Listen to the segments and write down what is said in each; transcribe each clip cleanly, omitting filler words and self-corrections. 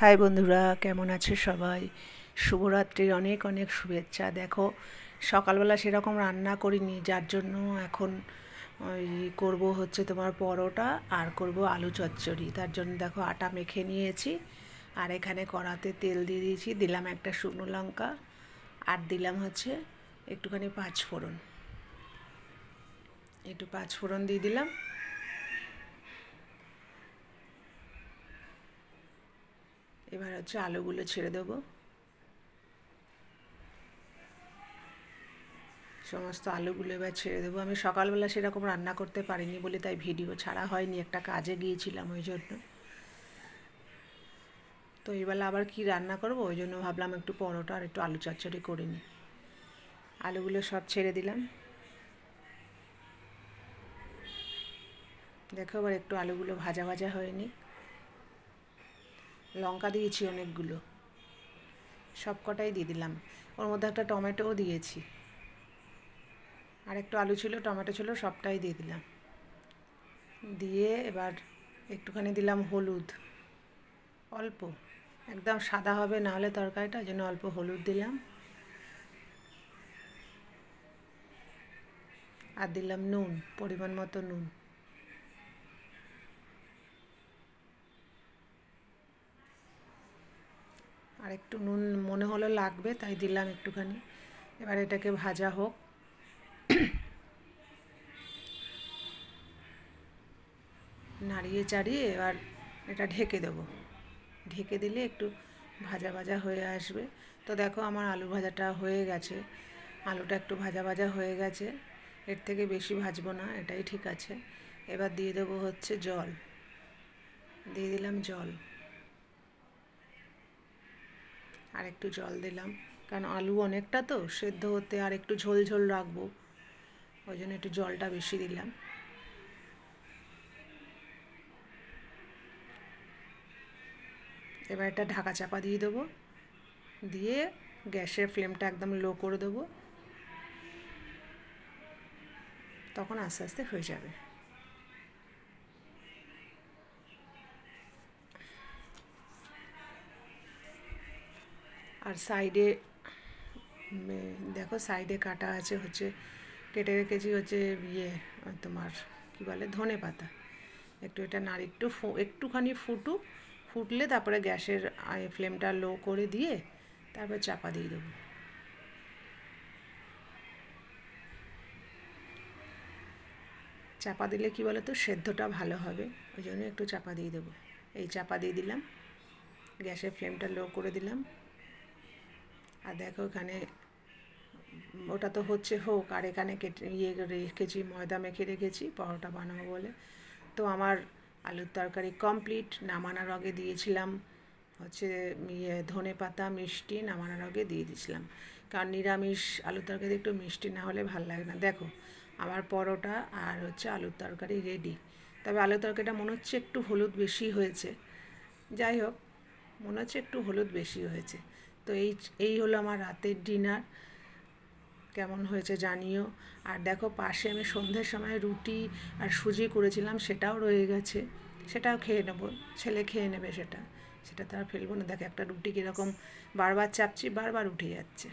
High বন্ধুরা, কেমন আছে সবাই? শুভরাত্রির অনেক অনেক শুভেচ্ছা। দেখো, সকালবেলা সেরকম রান্না করিনি, যার জন্য এখন ওই করব হচ্ছে তোমার পরোটা আর করব আলু চচ্চড়ি। তার জন্য দেখো আটা মেখে নিয়েছি, আর এখানে কড়াতে তেল দিয়ে দিয়েছি, দিলাম একটা শুকনো লঙ্কা, আর দিলাম হচ্ছে একটুখানি পাঁচফোড়ন, একটু পাঁচফোড়ন দিয়ে দিলাম। এবার হচ্ছে আলুগুলো ছেড়ে দেবো, সমস্ত আলুগুলো এবার ছেড়ে দেবো। আমি সকালবেলা সেরকম রান্না করতে পারিনি বলে তাই ভিডিও ছাড়া হয়নি, একটা কাজে গিয়েছিলাম ওই জন্য। তো এইবেলা আবার কি রান্না করব, ওই জন্য ভাবলাম একটু পরোটা আর একটু আলু চচ্চড়ি করে নিই। আলুগুলো সব ছেড়ে দিলাম। দেখো এবার একটু আলুগুলো ভাজা ভাজা হয়নি। লঙ্কা দিয়েছি অনেকগুলো, সব কটাই দিয়ে দিলাম। ওর মধ্যে একটা টমেটোও দিয়েছি, আর একটু আলু ছিল, টমেটো ছিল, সবটাই দিয়ে দিলাম। দিয়ে এবার একটুখানি দিলাম হলুদ, অল্প, একদম সাদা হবে না হলে তরকারিটা, ওই জন্য অল্প হলুদ দিলাম। আর দিলাম নুন, পরিমাণ মতো নুন। আর একটু নুন মনে হলো লাগবে, তাই দিলাম একটুখানি। এবার এটাকে ভাজা হোক। নাড়িয়ে চাড়িয়ে এবার এটা ঢেকে দেবো। ঢেকে দিলে একটু ভাজা ভাজা হয়ে আসবে। তো দেখো আমার আলু ভাজাটা হয়ে গেছে, আলুটা একটু ভাজা ভাজা হয়ে গেছে, এর থেকে বেশি ভাজবো না, এটাই ঠিক আছে। এবার দিয়ে দেবো হচ্ছে জল, দিয়ে দিলাম জল, আর একটু জল দিলাম, কারণ আলু অনেকটা তো সেদ্ধ হতে, আর একটু ঝোল ঝোল রাখবো, ওই জন্য একটু জলটা বেশি দিলাম। এবার এটা ঢাকা চাপা দিয়ে দেবো, দিয়ে গ্যাসের ফ্লেমটা একদম লো করে দেবো, তখন আস্তে আস্তে হয়ে যাবে। আর সাইডে দেখো, সাইডে কাটা আছে হচ্ছে, কেটে রেখেছি হচ্ছে ইয়ে তোমার কী বলে, ধনে পাতা। একটু এটা নাড়ি একটুখানি ফুটলে তারপরে গ্যাসের ফ্লেমটা লো করে দিয়ে তারপর চাপা দিয়ে দেবো। চাপা দিলে কি বলো তো, সেদ্ধটা ভালো হবে, ওই জন্য একটু চাপা দিয়ে দেবো। এই চাপা দিয়ে দিলাম, গ্যাসের ফ্লেমটা লো করে দিলাম। আর দেখো এখানে ওটা তো হচ্ছে হোক, আর এখানে রেখেছি, ময়দা মেখে রেখেছি পরোটা বানাবো বলে। তো আমার আলুর তরকারি কমপ্লিট। নামানোর আগে দিয়েছিলাম হচ্ছে ধনে পাতা মিষ্টি, নামানোর আগে দিয়ে দিয়েছিলাম, কারণ নিরামিষ আলুর তরকারি একটু মিষ্টি না হলে ভালো লাগে না। দেখো আমার পরোটা আর হচ্ছে আলুর তরকারি রেডি। তবে আলুর তরকারিটা মনে হচ্ছে একটু হলুদ বেশি হয়েছে, যাই হোক, মনে হচ্ছে একটু হলুদ বেশি হয়েছে। তো এই হলো আমার রাতের ডিনার। কেমন হয়েছে জানিও। আর দেখো পাশে আমি সন্ধ্যের সময় রুটি আর সুজি করেছিলাম, সেটাও রয়ে গেছে, সেটাও খেয়ে নেবো, ছেলে খেয়ে নেবে সেটা, সেটা তো আর ফেলবো না। দেখো একটা রুটি কীরকম বারবার চাপছি, বারবার উঠে যাচ্ছে,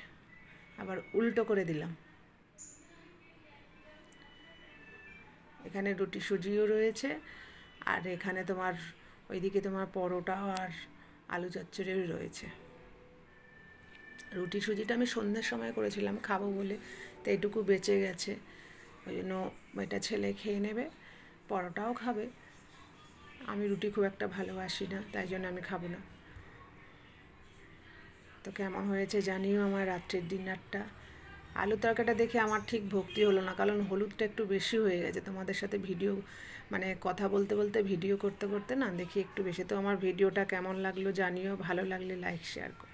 আবার উল্টো করে দিলাম। এখানে রুটি সুজিও রয়েছে, আর এখানে তোমার ওইদিকে তোমার পরোটাও আর আলু চচ্চড়িও রয়েছে। রুটি সুজিটা আমি সন্ধ্যের সময় করেছিলাম খাবো বলে, তো এইটুকু বেঁচে গেছে, ওই জন্য এটা ছেলে খেয়ে নেবে, পরোটাও খাবে। আমি রুটি খুব একটা ভালোবাসি না, তাই জন্য আমি খাবো না। তো কেমন হয়েছে জানিও আমার রাত্রের ডিনারটা। আলু তরকারিটা দেখে আমার ঠিক ভক্তি হলো না, কারণ হলুদটা একটু বেশি হয়ে গেছে। তোমাদের সাথে ভিডিও মানে কথা বলতে বলতে ভিডিও করতে করতে না দেখি একটু বেশি। তো আমার ভিডিওটা কেমন লাগলো জানিও, ভালো লাগলে লাইক শেয়ার করো।